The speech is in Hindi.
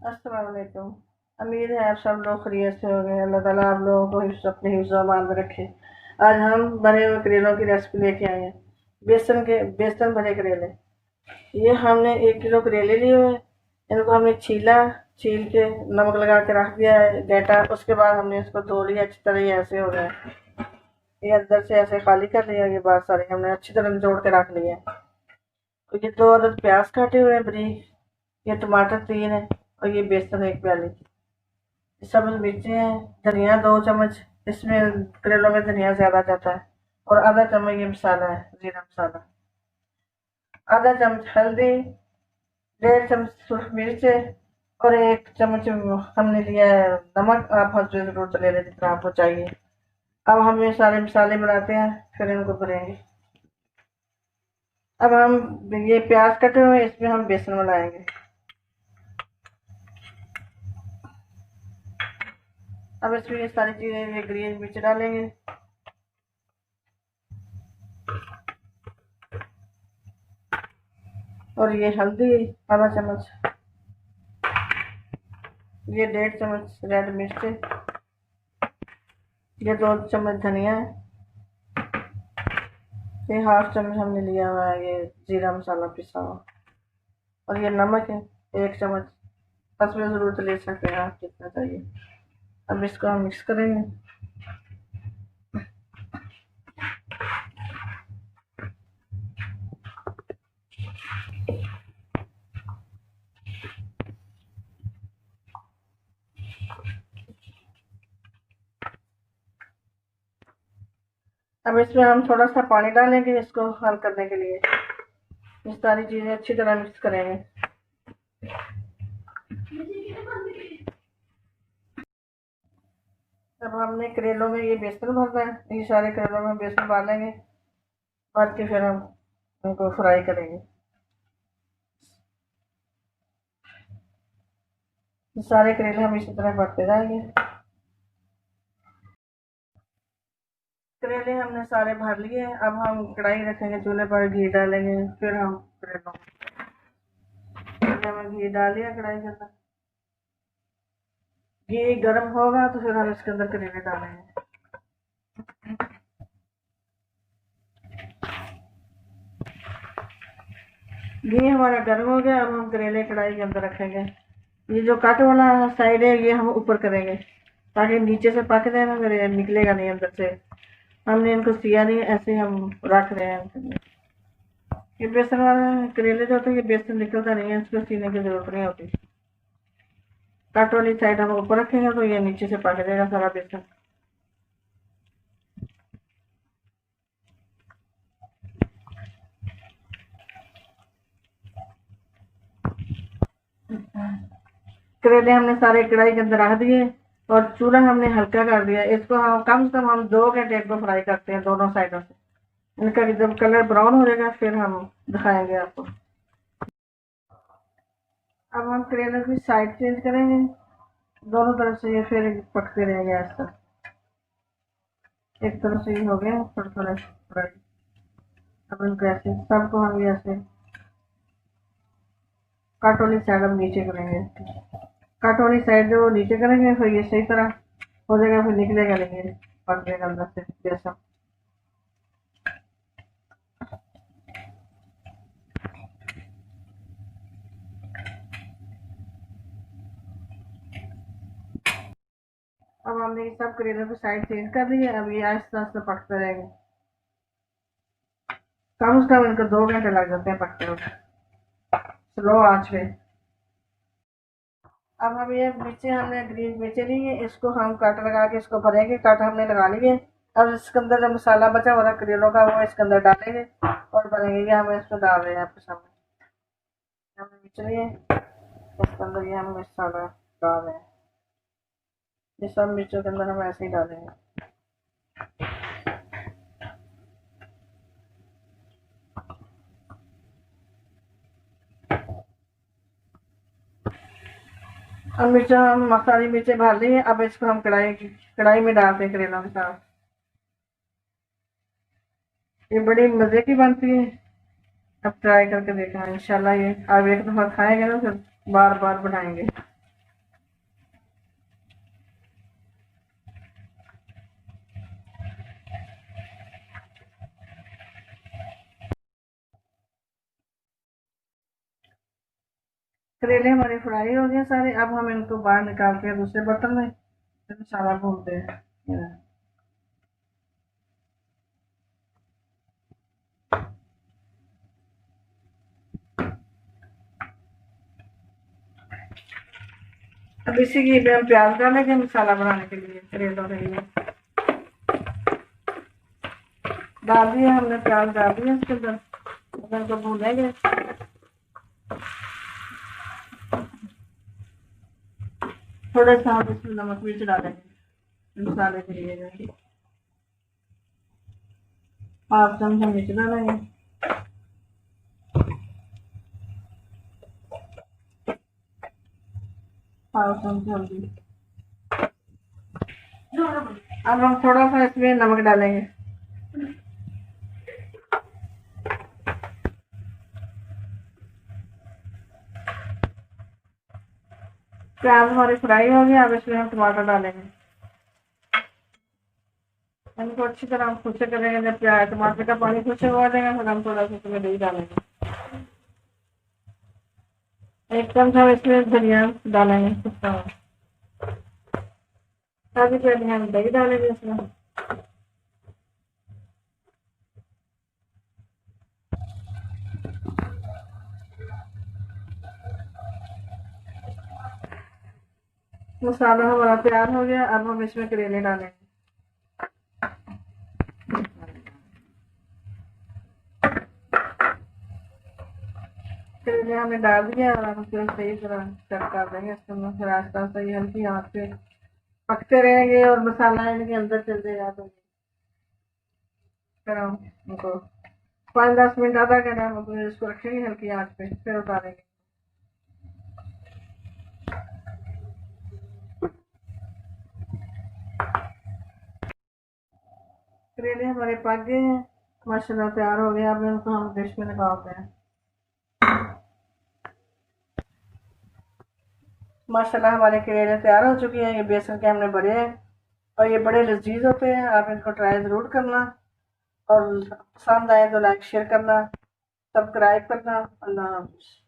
अस्सलाम वालेकुम। उम्मीद है आप सब लोग खैरियत से होंगे। अल्लाह ताला आप लोगों को अपने हिफ्ज़ अमान में रखे। आज हम भरे हुए करेलों की रेसिपी लेके आए हैं। बेसन भरे करेले। ये हमने 1 किलो करेले लिए हुए हैं। इनको हमने छील के नमक लगा के रख दिया है डेटा। उसके बाद हमने इसको धो लिया अच्छी तरह। ये ऐसे हो गया है। ये अंदर से ऐसे खाली कर लिया। ये बात सारी हमने अच्छी तरह निचोड़ के रख लिया है। तो ये 2 अदद प्याज काटे हुए हैं बारीक। ये टमाटर 3 है और ये बेसन 1 प्याली। सब्ज मिर्ची है, धनिया 2 चम्मच। इसमें करेलों में धनिया ज्यादा जाता है। और आधा चम्मच ये मसाला है, जीरा मसाला। आधा चम्मच हल्दी, 1.5 चम्मच सूरख मिर्च और 1 चम्मच हमने लिया है नमक। आप हद जरूरत ले लें जितना आपको चाहिए। अब हम ये सारे मसाले बनाते हैं, फिर इनको भरेंगे। अब हम ये प्याज कटे हुए हैं, इसमें हम बेसन बनाएंगे। अब इसमें ये सारी चीजें, ये ग्रीन मिर्च डालेंगे और ये हल्दी आधा चम्मच, ये 1.5 चम्मच रेड मिर्च, ये 2 चम्मच धनिया है, ये 1/2 चम्मच हमने लिया हुआ है ये जीरा मसाला पिसा हुआ, और ये नमक है 1 चम्मच। बस में ज़रूरत ले सकते हैं आप जितना चाहिए। अब इसको हम मिक्स करेंगे। अब इसमें हम थोड़ा सा पानी डालेंगे इसको हल करने के लिए। ये सारी चीज़ें अच्छी तरह मिक्स करेंगे। अब हमने करेलों में ये बेसन भरना है। ये सारे करेलों में बेसन डालेंगे, भर के फिर हम उनको फ्राई करेंगे। ये सारे करेले हम इसी तरह भरते जाएंगे। करेले हमने सारे भर लिए। अब हम कढ़ाई रखेंगे चूल्हे पर, घी डालेंगे, फिर हम करेलों में घी डाल दिया कढ़ाई के अंदर। घी गर्म होगा तो फिर हम इसके अंदर करेले डालेंगे। घी हमारा गर्म हो गया। अब हम करेले कढ़ाई के अंदर रखेंगे। ये जो कट वाला साइड है ये हम ऊपर करेंगे ताकि नीचे से पक जाए ना, फिर निकलेगा नहीं अंदर से। हमने इनको सिया नहीं, ऐसे हम रख रहे हैं। ये बेसन वाला करेले जो होते हैं ये बेसन निकलता नहीं है, इसको सीने की जरूरत नहीं होती। कट वाली साइड हम ऊपर रखेंगे तो ये नीचे से पक जाएगा सारा बेसन। करेले हमने सारे कढ़ाई के अंदर रख दिए और चूल्हा हमने हल्का कर दिया। इसको हम कम से कम हम 2 घंटे को फ्राई करते हैं दोनों साइडों से। इनका जब कलर ब्राउन हो जाएगा फिर हम दिखाएंगे आपको। अब हम करेले की साइड चेंज करेंगे, दोनों तरफ से ये फिर पकते रहेंगे ऐसा। एक तरफ से ये हो गया थोड़ा थोड़ा फ्राई। अब इनको ऐसे सबको हम ये ऐसे कट वाली साइड हम नीचे करेंगे। कट वाली साइड जो नीचे करेंगे फिर ये सही तरह हो जाएगा, फिर निकलेगा नहीं, पक जाएगा अंदर से जैसा। अब हमने ये सब करेलों की साइड चेंज कर दी है। अब ये आहिस्ता आहिस्ता पकते रहेंगे। कम से कम इनको 2 घंटे लग जाते हैं पकते हुए, स्लो आंच पे। अब हम ये मिर्ची, हमने ग्रीन मिर्ची ली है, इसको हम कट लगा के इसको भरेंगे। कट हमने लगा लिए। अब इसके अंदर जो मसाला बचा हुआ करेलों का वो इसके अंदर डालेंगे और भरेंगे। ये हम इसको डाल रहे हैं आपके सामने। हमने मिर्च लिए, इसके अंदर ये हम मसाला डाल रहे हैं। ये सब मिर्चों के अंदर हम ऐसे ही डालेंगे। अब मिर्चा हम सारी मिर्चें भर ली हैं। अब इसको हम कढ़ाई में डालते हैं करेलों के साथ। ये बड़ी मजे की बनती है। अब ट्राई करके देखना इंशाल्लाह। ये आप एक दफा खाएंगे ना फिर बार बार बनाएंगे। करेले हमारे फ्राई हो गए सारे। अब हम इनको बाहर निकाल के दूसरे बर्तन में फिर मसाला भूनते हैं। ये रहा। अब इसी घी में हम प्याज डालेंगे मसाला बनाने के लिए करेलों के लिए। डाल दिए हमने, प्याज डाल दिए इसके अंदर। अब इनको भूनेंगे। थोड़ा सा हम इसमें नमक मिर्च डालेंगे मसाले के लिए। हाफ चम्मच मिर्च डालेंगे। हाफ चम्मच हल्दी। अब हम थोड़ा सा इसमें नमक डालेंगे। प्याज हमारे फ्राई हो गया। अब इसमें हम टमाटर डालेंगे। इनको अच्छी तरह हम खुश करेंगे। जब प्याज टमाटर का पानी खुश हो जाएगा फिर हम थोड़ा सा इसमें दही डालेंगे। एक चम्मच हम इसमें धनिया डालेंगे। काफी पहले हम दही डालेंगे इसमें। मसाला हमारा तैयार हो गया। अब हम इसमें करेले डालेंगे। करेले हमने डाल दिया और हम फिर सही तरह चेक कर देंगे इसके अंदर। फिर आस्ता आस्ता ये हल्की आंच पे पकते रहेंगे और मसाला इनके अंदर चल जाएगा। तो फिर हम उनको 5-10 मिनट आधा घंटा हम इसको रखेंगे हल्की आंच पे, फिर उतारेंगे। करेले हमारे पक गए हैं, माशाल्लाह तैयार हो गया। अब इनको हम डिश में निकालते हैं। माशाल्लाह हमारे करेले तैयार हो चुके हैं। ये बेसन के हमने भरे हैं और ये बड़े लजीज होते हैं। आप इनको ट्राई ज़रूर करना और पसंद आए तो लाइक शेयर करना, सब्सक्राइब करना। अल्लाह हाफ़िज़।